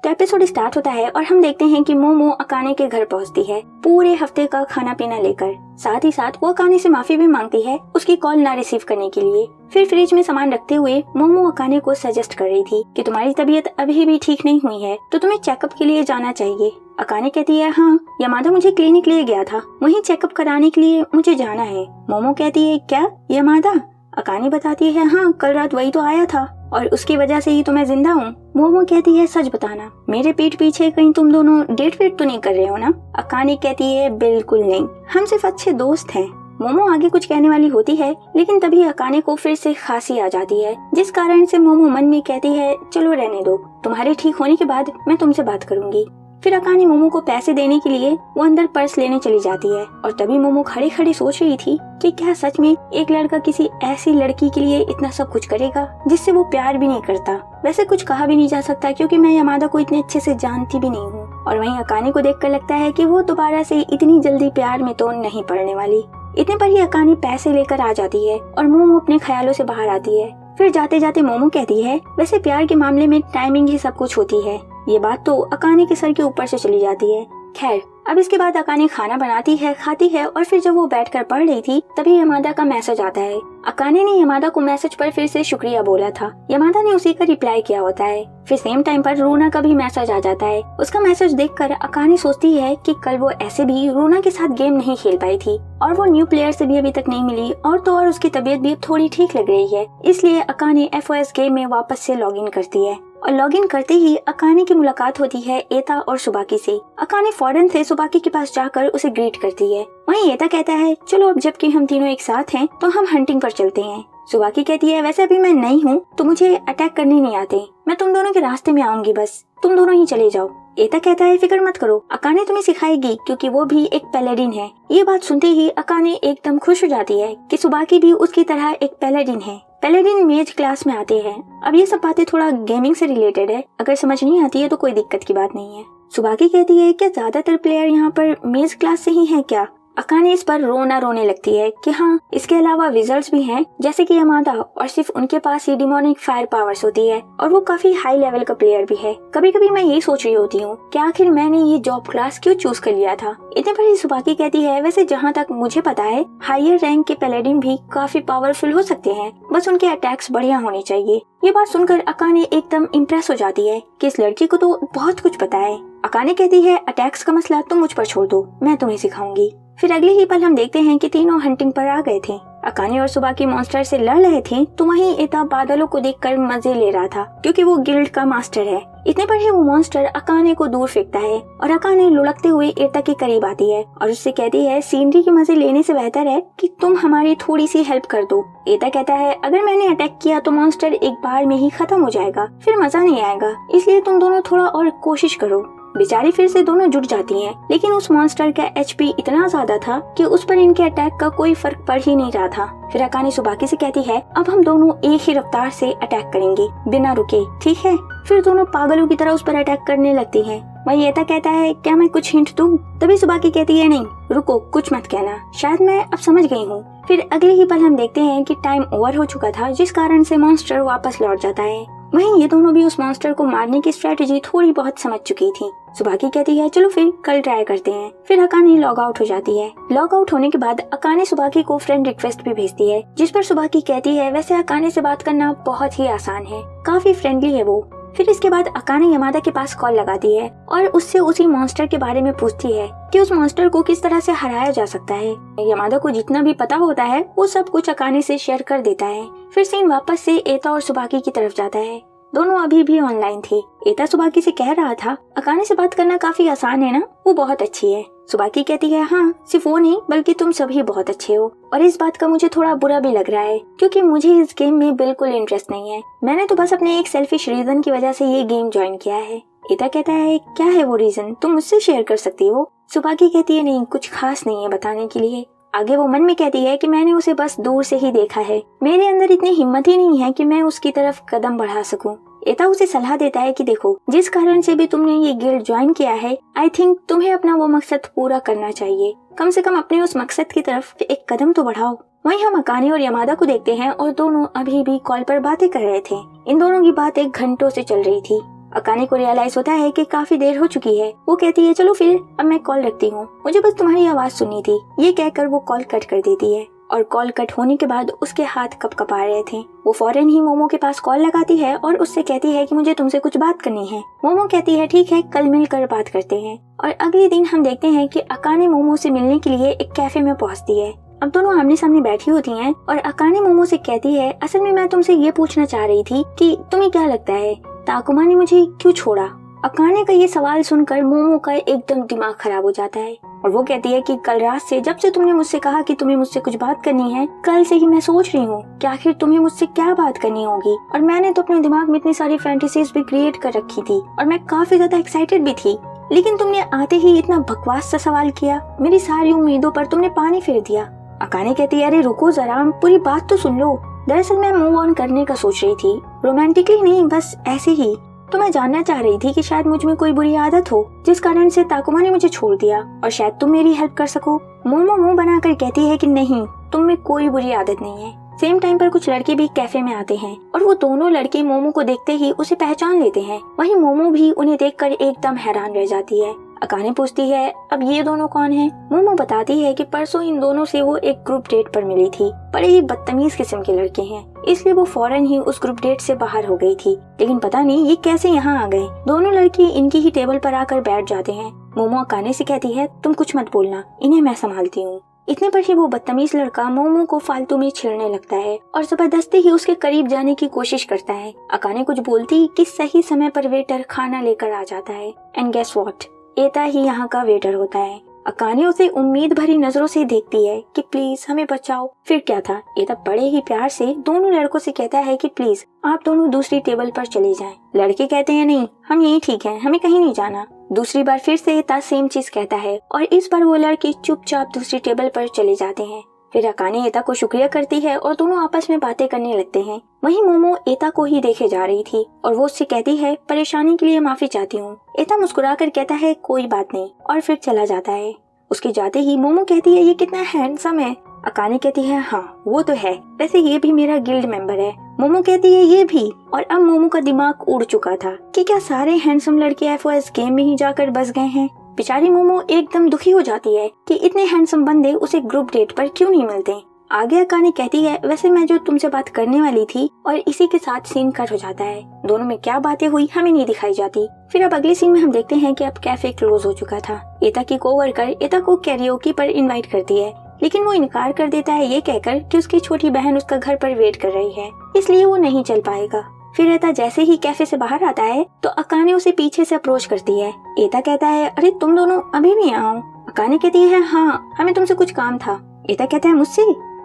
तो episode start होता है और हम देखते हैं कि मोमो अकाने के घर पहुंचती है पूरे हफ्ते का खाना पीना लेकर। साथ ही साथ वो अकाने से माफी भी मांगती है उसकी कॉल ना रिसीव करने के लिए। फिर फ्रिज में सामान रखते हुए मोमो अकाने को सजेस्ट कर रही थी कि तुम्हारी तबीयत अभी भी ठीक नहीं हुई है तो तुम्हें चेकअप के लिए जाना चाहिए। अकाने कहती है हाँ, यामादा मुझे क्लिनिक ले गया था, वहीं चेकअप कराने के लिए मुझे जाना है। मोमो कहती है क्या यामादा? अकाने बताती है हाँ, कल रात वही तो आया था और उसकी वजह से ही तो मैं जिंदा हूँ। मोमो कहती है सच बताना, मेरे पीठ पीछे कहीं तुम दोनों डेट वेट तो नहीं कर रहे हो ना? अकाने कहती है बिल्कुल नहीं, हम सिर्फ अच्छे दोस्त हैं। मोमो आगे कुछ कहने वाली होती है लेकिन तभी अकाने को फिर से खांसी आ जाती है, जिस कारण से मोमो मन में कहती है चलो रहने दो, तुम्हारे ठीक होने के बाद मैं तुमसे बात करूंगी। फिर अकाने मोमो को पैसे देने के लिए वो अंदर पर्स लेने चली जाती है और तभी मोमो खड़े खड़े सोच रही थी कि क्या सच में एक लड़का किसी ऐसी लड़की के लिए इतना सब कुछ करेगा जिससे वो प्यार भी नहीं करता। वैसे कुछ कहा भी नहीं जा सकता क्योंकि मैं यामादा को इतने अच्छे से जानती भी नहीं हूँ। और वहीं अकाने को देखकर लगता है कि वो दोबारा से इतनी जल्दी प्यार में तो नहीं पड़ने वाली। इतने पर ही अकाने पैसे लेकर आ जाती है और मोमो अपने ख्यालों से बाहर आती है। फिर जाते जाते मोमो कहती है वैसे प्यार के मामले में टाइमिंग ही सब कुछ होती है। ये बात तो अकाने के सर के ऊपर से चली जाती है। खैर अब इसके बाद अकाने खाना बनाती है, खाती है और फिर जब वो बैठकर पढ़ रही थी तभी यामादा का मैसेज आता है। अकाने ने यामादा को मैसेज पर फिर से शुक्रिया बोला था, यामादा ने उसी का रिप्लाई किया होता है। फिर सेम टाइम पर रूना का भी मैसेज आ जाता है। उसका मैसेज देखकर अकाने सोचती है कि कल वो ऐसे भी रूना के साथ गेम नहीं खेल पाई थी और वो न्यू प्लेयर से भी अभी तक नहीं मिली और तो और उसकी तबीयत भी अब थोड़ी ठीक लग रही है, इसलिए अकाने FOS गेम में वापस से लॉग इन करती है। और लॉगिन करते ही अकाने की मुलाकात होती है एता और सुबाकी से। अकाने फौरन से सुबाकी के पास जाकर उसे ग्रीट करती है। वहीं एता कहता है चलो अब जबकि हम तीनों एक साथ हैं तो हम हंटिंग पर चलते हैं। सुबाकी कहती है वैसे अभी मैं नई हूँ तो मुझे अटैक करने नहीं आते, मैं तुम दोनों के रास्ते में आऊंगी, बस तुम दोनों ही चले जाओ। एता कहता है फिक्र मत करो, अकाने तुम्हें सिखाएगी क्योंकि वो भी एक पैलेडिन है। ये बात सुनते ही अकाने एकदम खुश हो जाती है कि सुबाकी भी उसकी तरह एक पैलेडिन है। पैलेडिन मेज क्लास में आते हैं। अब ये सब बातें थोड़ा गेमिंग से रिलेटेड है, अगर समझ नहीं आती है तो कोई दिक्कत की बात नहीं है। सुबाकी कहती है क्या ज्यादातर प्लेयर यहाँ पर मेज क्लास से ही हैं क्या? अकाने इस पर रोने लगती है कि हाँ, इसके अलावा विजर्ड्स भी हैं जैसे कि यामादा, और सिर्फ उनके पास ही डिमोनिक फायर पावर्स होती है और वो काफी हाई लेवल का प्लेयर भी है। कभी कभी मैं यही सोच रही होती हूँ कि आखिर मैंने ये जॉब क्लास क्यों चूज कर लिया था। इतने पर ही सुबाकी कहती है वैसे जहाँ तक मुझे पता है हायर रैंक के पैलेडिन भी काफी पावरफुल हो सकते हैं, बस उनके अटैक्स बढ़िया होने चाहिए। ये बात सुनकर अकाने एकदम इम्प्रेस हो जाती है कि इस लड़की को तो बहुत कुछ पता है। अकाने कहती है अटैक्स का मसला तुम मुझ पर छोड़ दो, मैं तुम्हें सिखाऊंगी। फिर अगले ही पल हम देखते हैं कि तीनों हंटिंग पर आ गए थे। अकाने और सुबाकी मॉन्स्टर से लड़ रहे थे तो वहीं एता बादलों को देखकर मजे ले रहा था क्योंकि वो गिल्ड का मास्टर है। इतने पर ही वो मॉन्स्टर अकाने को दूर फेंकता है और अकाने लुढ़कते हुए एता के करीब आती है और उससे कहती है सीनरी के मजे लेने से बेहतर है कि तुम हमारी थोड़ी सी हेल्प कर दो। एता कहता है अगर मैंने अटैक किया तो मॉन्स्टर एक बार में ही खत्म हो जाएगा, फिर मजा नहीं आएगा, इसलिए तुम दोनों थोड़ा और कोशिश करो। बेचारी फिर से दोनों जुट जाती हैं, लेकिन उस मॉन्स्टर का HP इतना ज्यादा था कि उस पर इनके अटैक का कोई फर्क पड़ ही नहीं रहा था। फिर अकाने सुबाकी से कहती है अब हम दोनों एक ही रफ्तार से अटैक करेंगे बिना रुके, ठीक है? फिर दोनों पागलों की तरह उस पर अटैक करने लगती हैं। वहीं एता कहता है क्या मैं कुछ हिंट दूं? तभी सुबाकी कहती है नहीं रुको, कुछ मत कहना, शायद मैं अब समझ गई हूँ। फिर अगले ही पल हम देखते हैं कि टाइम ओवर हो चुका था, जिस कारण से मॉन्स्टर वापस लौट जाता है। वहीं ये दोनों भी उस मॉन्स्टर को मारने की स्ट्रेटेजी थोड़ी बहुत समझ चुकी थी। सुबाकी कहती है चलो फिर कल ट्राई करते हैं। फिर अकाने लॉग आउट हो जाती है। लॉग आउट होने के बाद अकाने सुबाकी को फ्रेंड रिक्वेस्ट भी भेजती है, जिस पर सुबाकी कहती है वैसे अकाने से बात करना बहुत ही आसान है, काफी फ्रेंडली है वो। फिर इसके बाद अकाने यामादा के पास कॉल लगाती है और उससे उसी मॉन्स्टर के बारे में पूछती है कि उस मॉन्स्टर को किस तरह से हराया जा सकता है। यामादा को जितना भी पता होता है वो सब कुछ अकाने से शेयर कर देता है। फिर सीन वापस से एता और सुबाकी की तरफ जाता है। दोनों अभी भी ऑनलाइन थे। एता सुबाकी से कह रहा था अकाने से बात करना काफी आसान है ना, वो बहुत अच्छी है। सुबाकी कहती है हाँ, सिर्फ वो नहीं बल्कि तुम सभी बहुत अच्छे हो, और इस बात का मुझे थोड़ा बुरा भी लग रहा है क्योंकि मुझे इस गेम में बिल्कुल इंटरेस्ट नहीं है। मैंने तो बस अपने एक सेल्फिश रीजन की वजह से ये गेम ज्वाइन किया है। एता कहता है क्या है वो रीजन, तुम मुझसे शेयर कर सकती हो? सुबाकी कहती है नहीं, कुछ खास नहीं है बताने के लिए। आगे वो मन में कहती है कि मैंने उसे बस दूर से ही देखा है, मेरे अंदर इतनी हिम्मत ही नहीं है कि मैं उसकी तरफ कदम बढ़ा सकूं। एता उसे सलाह देता है कि देखो जिस कारण से भी तुमने ये गिल्ड ज्वाइन किया है, आई थिंक तुम्हें अपना वो मकसद पूरा करना चाहिए, कम से कम अपने उस मकसद की तरफ एक कदम तो बढ़ाओ। वहीं हम अकाने और यामादा को देखते हैं और दोनों अभी भी कॉल पर बातें कर रहे थे। इन दोनों की बात 1 घंटों से चल रही थी। अकाने को रियलाइज होता है कि काफी देर हो चुकी है। वो कहती है चलो फिर अब मैं कॉल रखती हूँ, मुझे बस तुम्हारी आवाज सुननी थी। ये कहकर वो कॉल कट कर देती है और कॉल कट होने के बाद उसके हाथ कपकपा रहे थे। वो फौरन ही मोमो के पास कॉल लगाती है और उससे कहती है कि मुझे तुमसे कुछ बात करनी है। मोमो कहती है ठीक है, कल मिलकर बात करते हैं। और अगले दिन हम देखते हैं कि अकाने मोमो से मिलने के लिए एक कैफे में पहुंचती है। अब दोनों आमने सामने बैठी होती हैं और अकाने मोमो से कहती है असल में मैं तुमसे ये पूछना चाह रही थी कि तुम्हें क्या लगता है ताकुमा ने मुझे क्यों छोड़ा। अकाने का ये सवाल सुनकर मोमो का एकदम दिमाग खराब हो जाता है और वो कहती है कि कल रात से जब से तुमने मुझसे कहा कि तुम्हें मुझसे कुछ बात करनी है, कल से ही मैं सोच रही हूँ कि आखिर तुम्हें मुझसे क्या बात करनी होगी। और मैंने तो अपने दिमाग में इतनी सारी फैंटेसीज भी क्रिएट कर रखी थी और मैं काफी ज्यादा एक्साइटेड भी थी, लेकिन तुमने आते ही इतना बकवास सा सवाल किया, मेरी सारी उम्मीदों पर तुमने पानी फेर दिया। अकाने कहती है अरे रुको जरा, पूरी बात तो सुन लो। दरअसल मैं मूव ऑन करने का सोच रही थी, रोमांटिकली नहीं, बस ऐसे ही। तो मैं जानना चाह रही थी कि शायद मुझ में कोई बुरी आदत हो जिस कारण से ताकुमा ने मुझे छोड़ दिया और शायद तुम मेरी हेल्प कर सको। मोमो मुंह बनाकर कहती है कि नहीं, तुम में कोई बुरी आदत नहीं है। सेम टाइम पर कुछ लड़के भी कैफे में आते हैं और वो दोनों लड़के मोमो को देखते ही उसे पहचान लेते हैं। वहीं मोमो भी उन्हें देखकर एकदम हैरान रह जाती है। अकाने पूछती है अब ये दोनों कौन हैं? मोमो बताती है कि परसों इन दोनों से वो एक ग्रुप डेट पर मिली थी। बड़े ही बदतमीज किस्म के लड़के हैं, इसलिए वो फौरन ही उस ग्रुप डेट से बाहर हो गई थी। लेकिन पता नहीं ये कैसे यहाँ आ गए। दोनों लड़के इनकी ही टेबल पर आकर बैठ जाते हैं। मोमो अकाने से कहती है तुम कुछ मत बोलना, इन्हें मैं संभालती हूँ। इतने पर ही वो बदतमीज लड़का मोमो को फालतू में छेड़ने लगता है और जबरदस्ती ही उसके करीब जाने की कोशिश करता है। अकाने कुछ बोलती कि सही समय पर वेटर खाना लेकर आ जाता है। एंड गेस व्हाट, एता ही यहाँ का वेटर होता है। अकाने उसे उम्मीद भरी नजरों से देखती है कि प्लीज हमें बचाओ। फिर क्या था, एता बड़े ही प्यार से दोनों लड़कों से कहता है कि प्लीज आप दोनों दूसरी टेबल पर चले जाएं। लड़के कहते हैं नहीं, हम यहीं ठीक हैं, हमें कहीं नहीं जाना। दूसरी बार फिर से एता सेम चीज कहता है और इस बार वो लड़के चुपचाप दूसरी टेबल पर चले जाते हैं। फिर अकाने एता को शुक्रिया करती है और दोनों आपस में बातें करने लगते हैं। वहीं मोमो एता को ही देखे जा रही थी और वो उससे कहती है परेशानी के लिए माफी चाहती हूँ। एता मुस्कुराकर कहता है कोई बात नहीं और फिर चला जाता है। उसके जाते ही मोमो कहती है ये कितना हैंडसम है। अकाने कहती है हाँ वो तो है, वैसे ये भी मेरा गिल्ड मेंबर है। मोमो कहती है ये भी। और अब मोमो का दिमाग उड़ चुका था कि क्या सारे हैंडसम लड़के FOS गेम में ही जाकर बस गए हैं। बेचारी मोमो एकदम दुखी हो जाती है कि इतने हैंडसम बंदे उसे ग्रुप डेट पर क्यों नहीं मिलते। आगे अकाने कहती है वैसे मैं जो तुमसे बात करने वाली थी, और इसी के साथ सीन कट हो जाता है। दोनों में क्या बातें हुई हमें नहीं दिखाई जाती। फिर अब अगले सीन में हम देखते हैं कि अब कैफे क्लोज हो चुका था। एता की कोवर्कर एता को कैरियोकी पर इनवाइट करती है, लेकिन वो इनकार कर देता है ये कहकर कि उसकी छोटी बहन उसका घर पर वेट कर रही है, इसलिए वो नहीं चल पाएगा। फिर एता जैसे ही कैफे से बाहर आता है तो अकाने उसे पीछे से अप्रोच करती है। एता कहता है अरे तुम दोनों अभी भी आओ। अकाने कहती है हाँ हमें तुमसे कुछ काम था। एता कहता है मुझसे?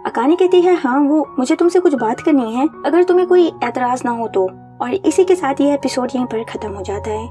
अकाने कहती है हाँ वो मुझे तुमसे कुछ बात करनी है, अगर तुम्हें कोई एतराज ना हो तो। और इसी के साथ ये एपिसोड यहीं पर खत्म हो जाता है।